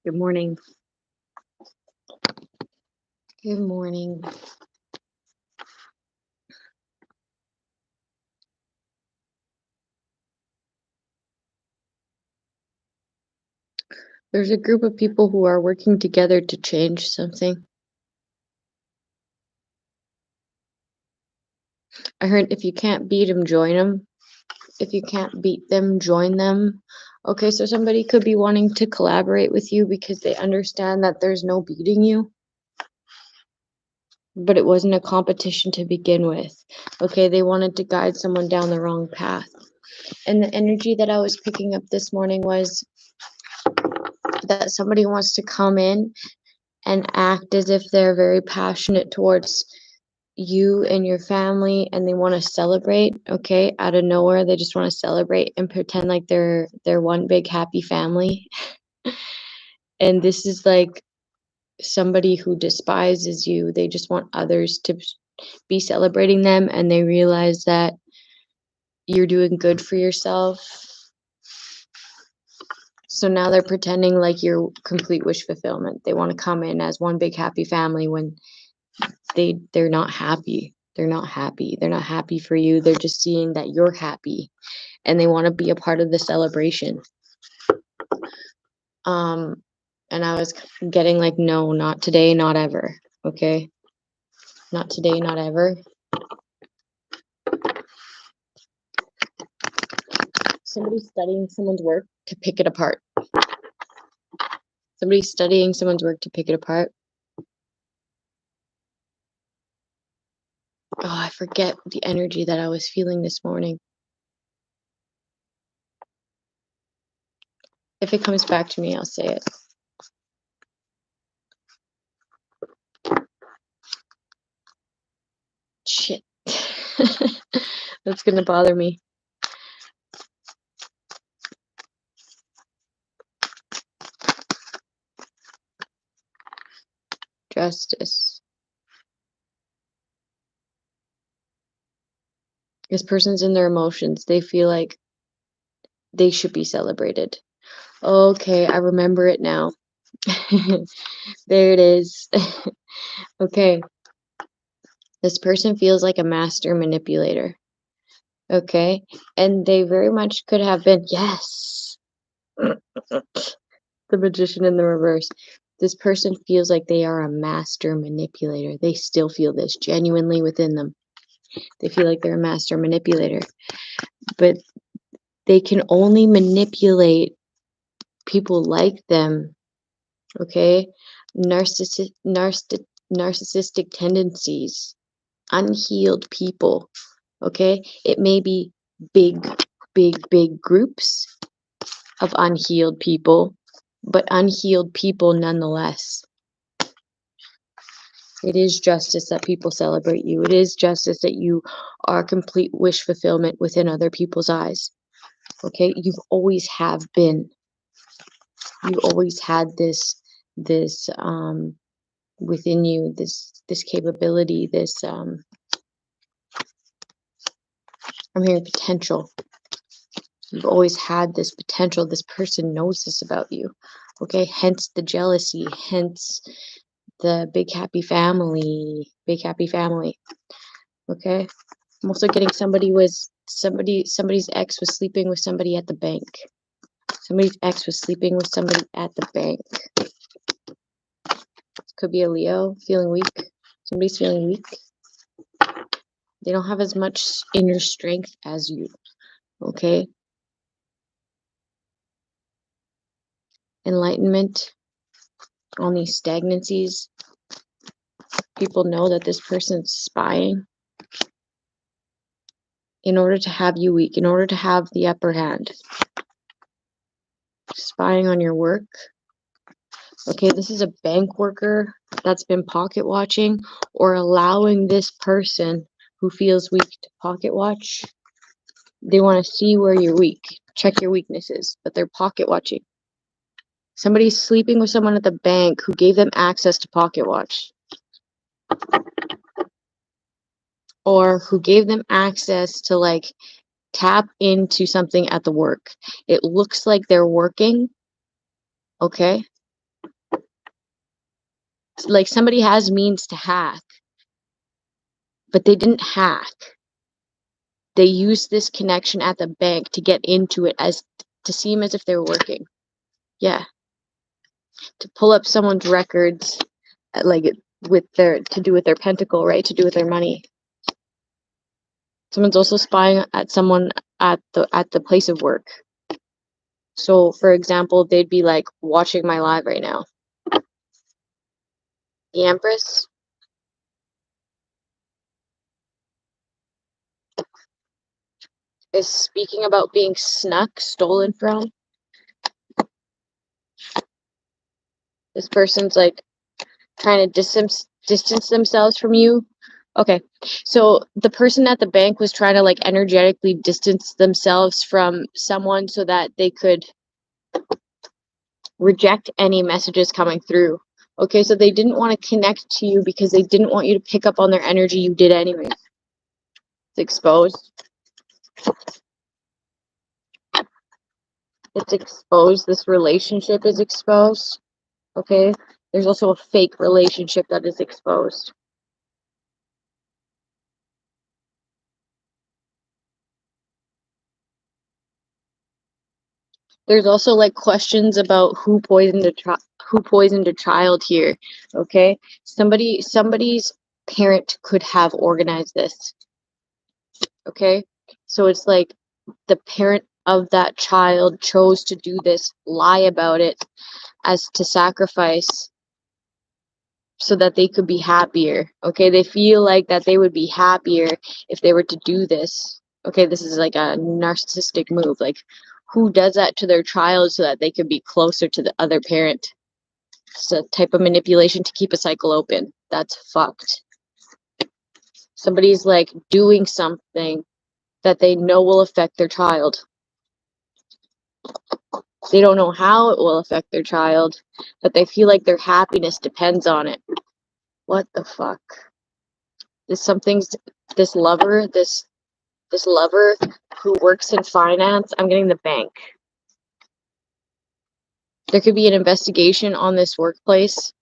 Good morning. Good morning. There's a group of people who are working together to change something. I heard if you can't beat them, join them. If you can't beat them, join them. Okay, so somebody could be wanting to collaborate with you because they understand that there's no beating you. But it wasn't a competition to begin with. Okay, they wanted to guide someone down the wrong path. And the energy that I was picking up this morning was that somebody wants to come in and act as if they're very passionate towards you and your family, and they want to celebrate. Okay, out of nowhere they just want to celebrate and pretend like they're one big happy family. And this is like somebody who despises you. They just want others to be celebrating them, and they realize that you're doing good for yourself. So now they're pretending like you're complete wish fulfillment. They want to come in as one big happy family when they're not happy. They're not happy. They're not happy for you. They're just seeing that you're happy, and they want to be a part of the celebration. And I was getting like, no, not today, not ever. Okay, not today, not ever. Somebody's studying someone's work to pick it apart. Somebody's studying someone's work to pick it apart. Oh, I forget the energy that I was feeling this morning. If it comes back to me, I'll say it. Shit. That's gonna bother me. Justice. This person's in their emotions. They feel like they should be celebrated. Okay, I remember it now. There it is. Okay. This person feels like a master manipulator. Okay. And they very much could have been, yes. The Magician in the reverse. This person feels like they are a master manipulator. They still feel this genuinely within them. They feel like they're a master manipulator. But they can only manipulate people like them. Okay? Narcissistic tendencies, unhealed people. Okay? It may be big groups of unhealed people, but unhealed people nonetheless. It is justice that people celebrate you. It is justice that you are complete wish fulfillment within other people's eyes. Okay? You've always have been. You always had this within you, this capability, this I'm hearing potential. You've always had this potential. This person knows this about you. Okay? Hence the jealousy, hence the big happy family. Okay? I'm also getting somebody's ex was sleeping with somebody at the bank. Somebody's ex was sleeping with somebody at the bank. Could be a Leo, feeling weak. Somebody's feeling weak. They don't have as much inner strength as you. Okay? Enlightenment on these stagnancies. People know that this person's spying in order to have you weak, in order to have the upper hand. Spying on your work. Okay, this is a bank worker that's been pocket watching or allowing this person who feels weak to pocket watch. They want to see where you're weak, check your weaknesses, but they're pocket watching. Somebody's sleeping with someone at the bank who gave them access to pocket watch. Or who gave them access to like tap into something at the work. It looks like they're working, okay? Like somebody has means to hack, but they didn't hack. They used this connection at the bank to get into it as to seem as if they were working. Yeah. To pull up someone's records, like with their, to do with their pentacle, right? To do with their money. Someone's also spying at someone at the place of work. So, for example, they'd be like watching my live right now. The Empress is speaking about being snuck, stolen from. This person's like trying to distance themselves from you. Okay, so the person at the bank was trying to like energetically distance themselves from someone so that they could reject any messages coming through. Okay, so they didn't want to connect to you because they didn't want you to pick up on their energy. You did anyways. It's exposed. It's exposed. This relationship is exposed. Okay, there's also a fake relationship that is exposed. There's also like questions about who poisoned a child here. Okay, somebody's parent could have organized this. Okay, so it's like the parent of that child chose to do this, lie about it as to sacrifice so that they could be happier. Okay, they feel like that they would be happier if they were to do this. Okay, this is like a narcissistic move. Like, who does that to their child so that they could be closer to the other parent? It's a type of manipulation to keep a cycle open. That's fucked. Somebody's like doing something that they know will affect their child. They don't know how it will affect their child, but they feel like their happiness depends on it. What the fuck? This lover who works in finance, I'm getting the bank. There could be an investigation on this workplace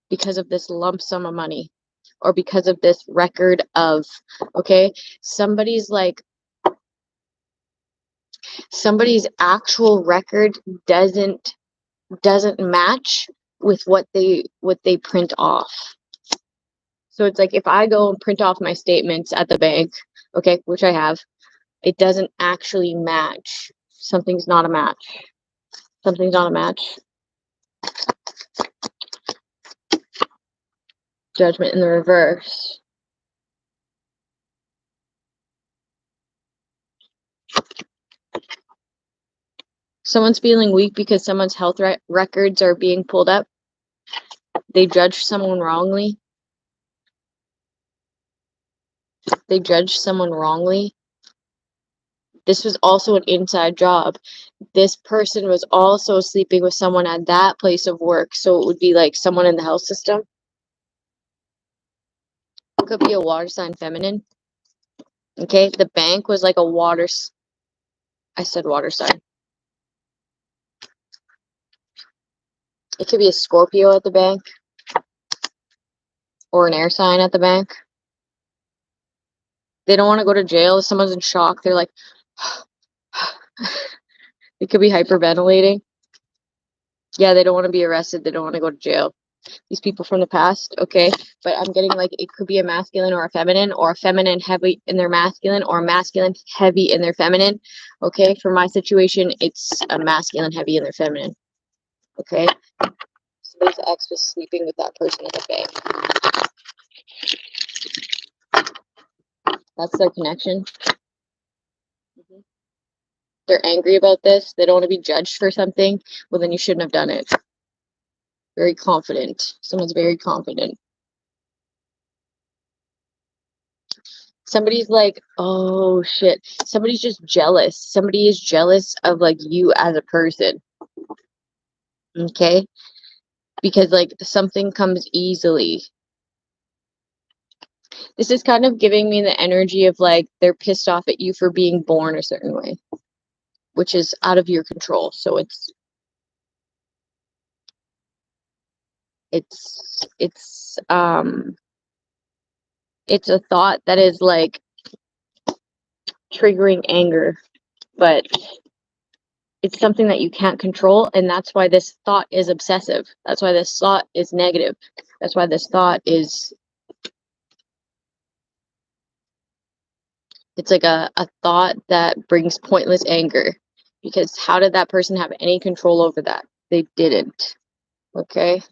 because of this lump sum of money or because of this record of, okay, somebody's actual record doesn't match with what they print off. So it's like if I go and print off my statements at the bank, okay, which I have, it doesn't actually match. Something's not a match. Something's not a match. Judgment in the reverse. Someone's feeling weak because someone's health records are being pulled up. They judge someone wrongly. They judge someone wrongly. This was also an inside job. This person was also sleeping with someone at that place of work. So it would be like someone in the health system. It could be a water sign feminine. Okay, the bank was like a water. I said water sign. It could be a Scorpio at the bank. Or an air sign at the bank. They don't want to go to jail. If someone's in shock, they're like, it could be hyperventilating. Yeah, they don't want to be arrested. They don't want to go to jail. These people from the past, okay? But I'm getting like it could be a masculine or a feminine heavy in their masculine, or a masculine heavy in their feminine, okay? For my situation, it's a masculine heavy in their feminine, okay? Somebody's ex was sleeping with that person at the bank. That's their connection. They're angry about this. They don't want to be judged for something. Well, then you shouldn't have done it. Very confident. Someone's very confident. Somebody's like, oh shit. Somebody's just jealous. Somebody is jealous of like you as a person. Okay? Because like something comes easily. This is kind of giving me the energy of like they're pissed off at you for being born a certain way, which is out of your control. So It's a thought that is like triggering anger, but it's something that you can't control, and that's why this thought is obsessive. That's why this thought is negative. That's why this thought is, it's like a thought that brings pointless anger, because how did that person have any control over that? They didn't. Okay?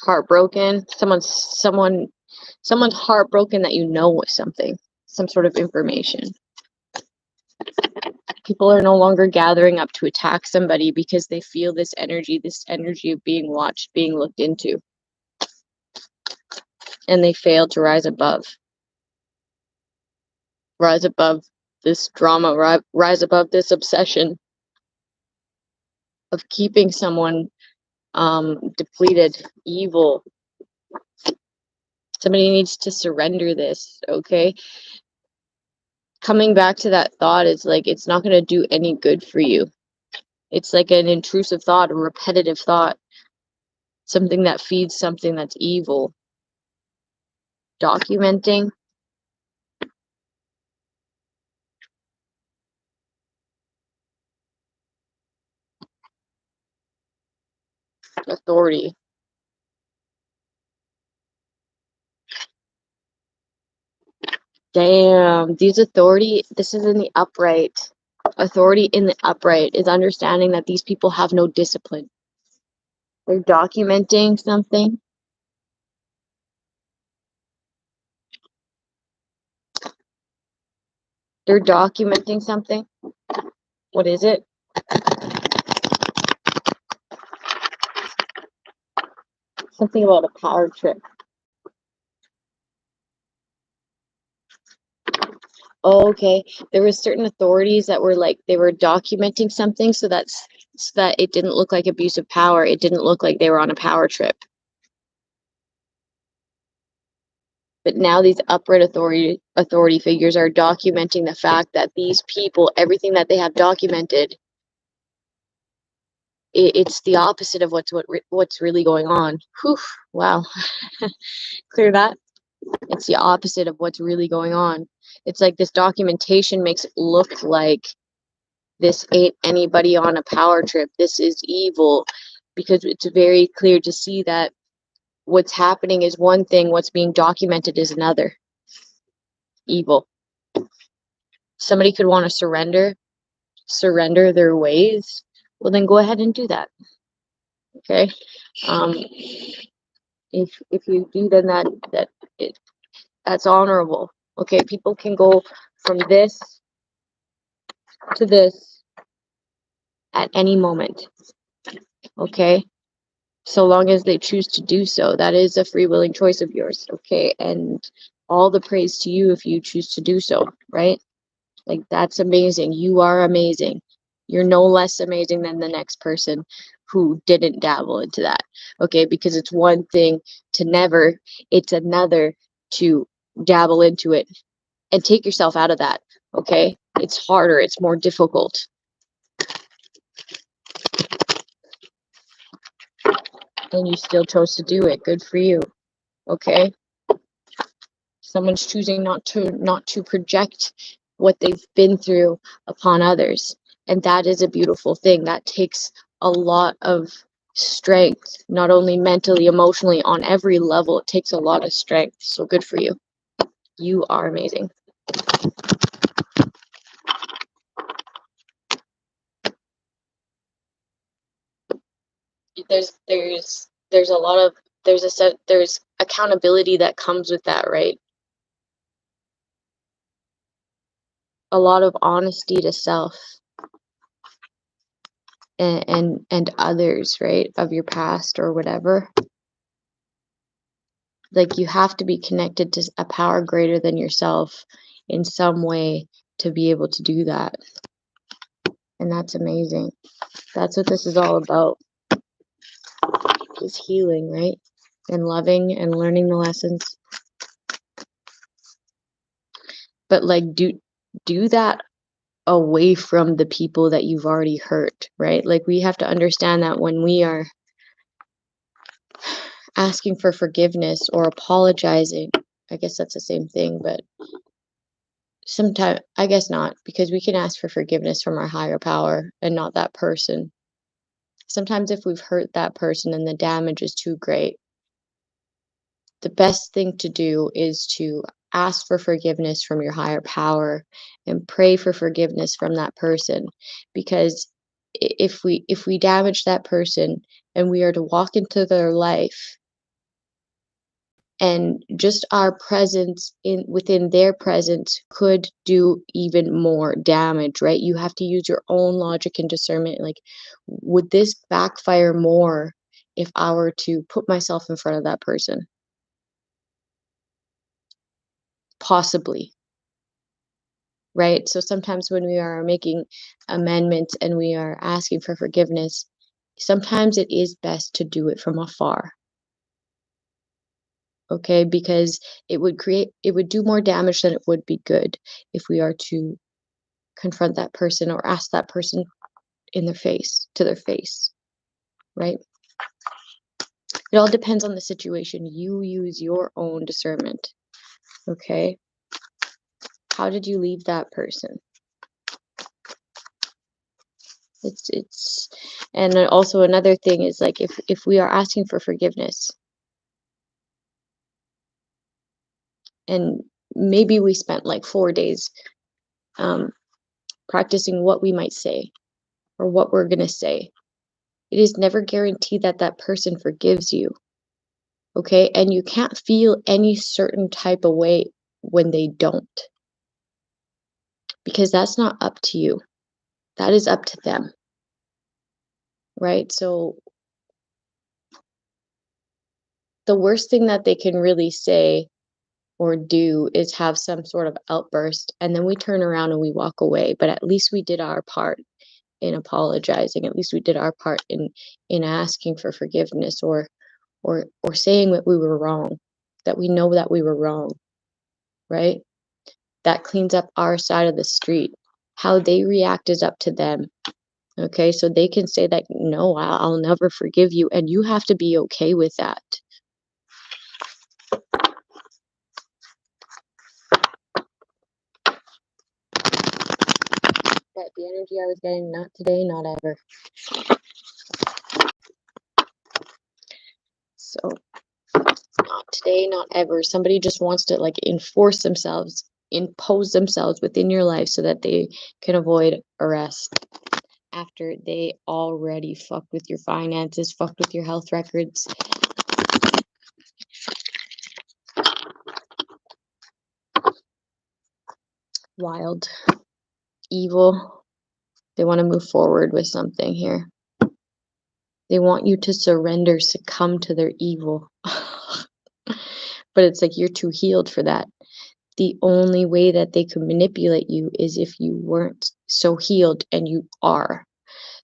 Heartbroken. Someone's heartbroken that you know something, some sort of information. People are no longer gathering up to attack somebody because they feel this energy of being watched, being looked into. And they fail to rise above this drama, rise above this obsession of keeping someone depleted, evil. Somebody needs to surrender this, okay? Coming back to that thought is like, it's not going to do any good for you. It's like an intrusive thought, a repetitive thought, something that feeds something that's evil. Documenting. Authority. Damn, these authority, this is in the upright. Authority in the upright is understanding that these people have no discipline. They're documenting something. They're documenting something. What is it? Something about a power trip. Oh, okay. There were certain authorities that were like, they were documenting something so that it didn't look like abuse of power. It didn't look like they were on a power trip. But now these upright authority figures are documenting the fact that these people, everything that they have documented, it's the opposite of what's really going on. Whew, wow. Clear that? It's the opposite of what's really going on. It's like this documentation makes it look like this ain't anybody on a power trip. This is evil, because it's very clear to see that what's happening is one thing, what's being documented is another. Evil. Somebody could want to surrender their ways. Well, then go ahead and do that. Okay? If you do, then that's honorable. Okay, people can go from this to this at any moment. Okay, so long as they choose to do so. That is a free willing choice of yours. Okay, and all the praise to you if you choose to do so, right? Like, that's amazing. You are amazing. You're no less amazing than the next person who didn't dabble into that. Okay, because it's one thing to never, it's another to dabble into it and take yourself out of that. Okay, it's harder, it's more difficult. And you still chose to do it. Good for you. Okay, someone's choosing not to project what they've been through upon others, and that is a beautiful thing. That takes a lot of strength, not only mentally, emotionally, on every level. It takes a lot of strength. So good for you. You are amazing. There's a lot of, there's accountability that comes with that, right? A lot of honesty to self and others, right, of your past or whatever. Like, you have to be connected to a power greater than yourself in some way to be able to do that. And that's amazing. That's what this is all about, is healing, right? And loving and learning the lessons. But like, do that away from the people that you've already hurt, right? Like, we have to understand that when we are asking for forgiveness or apologizing. I guess that's the same thing, but sometimes, I guess not, because we can ask for forgiveness from our higher power and not that person. Sometimes if we've hurt that person and the damage is too great, the best thing to do is to ask for forgiveness from your higher power and pray for forgiveness from that person, because if we damage that person and we are to walk into their life, and just our presence within their presence could do even more damage, right? You have to use your own logic and discernment. Like, would this backfire more if I were to put myself in front of that person? Possibly, right? So sometimes when we are making amendments and we are asking for forgiveness, sometimes it is best to do it from afar. Okay, because it would do more damage than it would be good if we are to confront that person or ask that person to their face, right? It all depends on the situation. You use your own discernment. Okay, how did you leave that person? It's and also another thing is, like, if we are asking for forgiveness and maybe we spent like 4 days practicing what we might say or what we're going to say, it is never guaranteed that that person forgives you. Okay, and you can't feel any certain type of way when they don't, because that's not up to you. That is up to them, right? So the worst thing that they can really say or do is have some sort of outburst, and then we turn around and we walk away. But at least we did our part in apologizing. At least we did our part in asking for forgiveness, or saying that we were wrong, that we know that we were wrong, right? That cleans up our side of the street. How they react is up to them. Okay, so they can say that, no, I'll never forgive you, and you have to be okay with that. But the energy I was getting, not today, not ever. So, not today, not ever. Somebody just wants to, like, impose themselves within your life so that they can avoid arrest after they already fucked with your finances, fucked with your health records. Wild. Evil. They want to move forward with something here. They want you to surrender, succumb to their evil. But it's like you're too healed for that. The only way that they could manipulate you is if you weren't so healed, and you are.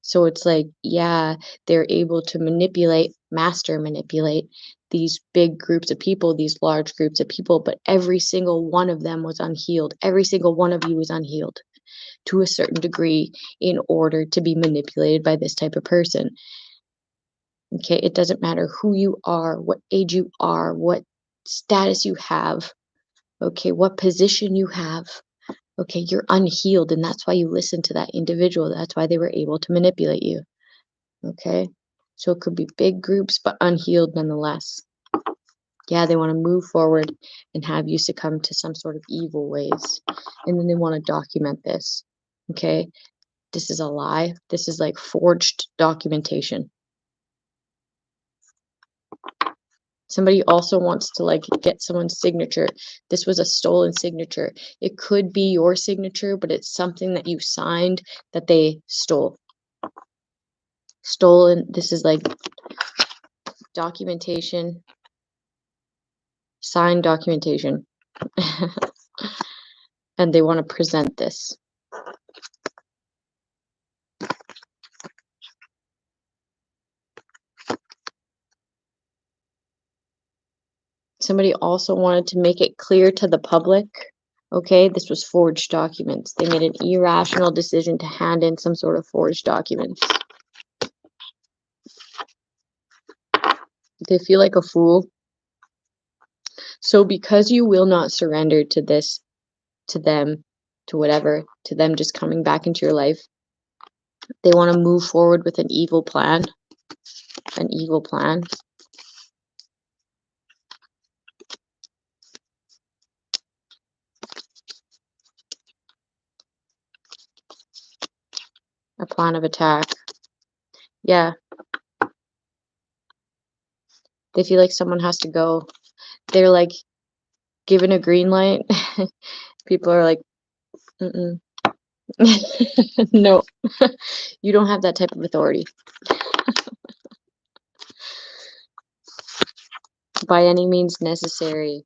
So it's like, yeah, they're able to manipulate these big groups of people, these large groups of people, but every single one of them was unhealed. Every single one of you is unhealed to a certain degree in order to be manipulated by this type of person. Okay, it doesn't matter who you are, what age you are, what status you have, okay, what position you have. Okay, you're unhealed, and that's why you listen to that individual. That's why they were able to manipulate you. Okay, so it could be big groups, but unhealed nonetheless. Yeah, they want to move forward and have you succumb to some sort of evil ways, and then they want to document this. Okay, this is a lie. This is like forged documentation. Somebody also wants to, like, get someone's signature. This was a stolen signature. It could be your signature, but it's something that you signed that they stole. Stolen. This is like documentation, signed documentation. And they want to present this. Somebody also wanted to make it clear to the public, okay, this was forged documents. They made an irrational decision to hand in some sort of forged documents. They feel like a fool. So because you will not surrender to this, to them, to whatever, to them just coming back into your life, they want to move forward with an evil plan. An evil plan. A plan of attack. Yeah. They feel like someone has to go. They're like given a green light. People are like, mm-mm. No, you don't have that type of authority. By any means necessary.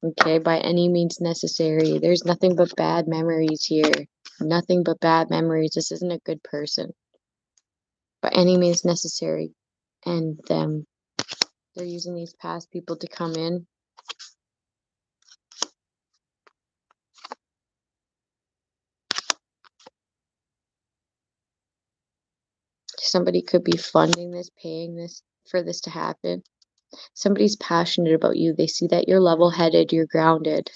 Okay, by any means necessary. There's nothing but bad memories here. Nothing but bad memories. This isn't a good person. By any means necessary. And them. They're using these past people to come in. Somebody could be funding this, paying this, for this to happen. Somebody's passionate about you. They see that you're level-headed, you're grounded.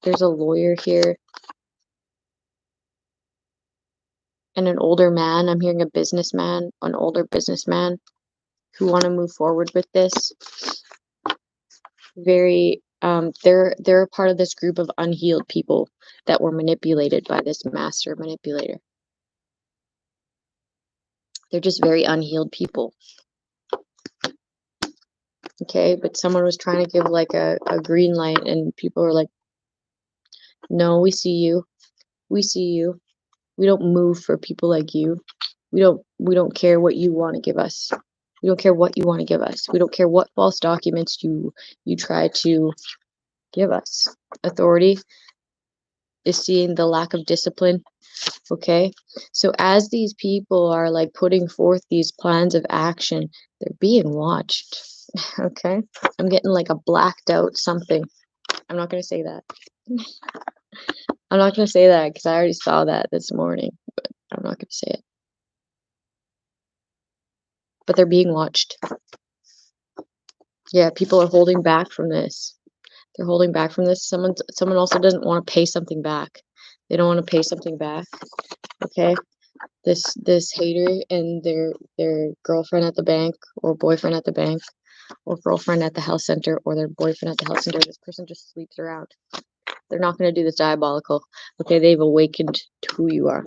There's a lawyer here. And an older man. I'm hearing a businessman, an older businessman who want to move forward with this. Very, they're a part of this group of unhealed people that were manipulated by this master manipulator. They're just very unhealed people. Okay, but someone was trying to give like a green light, and people were like, no, we see you. We see you. We don't move for people like you. We don't care what you want to give us. We don't care what you want to give us. We don't care what false documents you try to give us. Authority is seeing the lack of discipline. Okay, so as these people are like putting forth these plans of action, they're being watched. Okay, I'm getting like a blacked out something. I'm not going to say that. I'm not going to say that because I already saw that this morning, but I'm not going to say it. But they're being watched. Yeah, people are holding back from this. They're holding back from this. Someone also doesn't want to pay something back. They don't want to pay something back. Okay, this hater and their girlfriend at the bank, or boyfriend at the bank, or girlfriend at the health center, or their boyfriend at the health center. This person just sleeps around. They're not going to do this diabolical. Okay, they've awakened to who you are.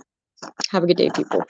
Have a good day, people.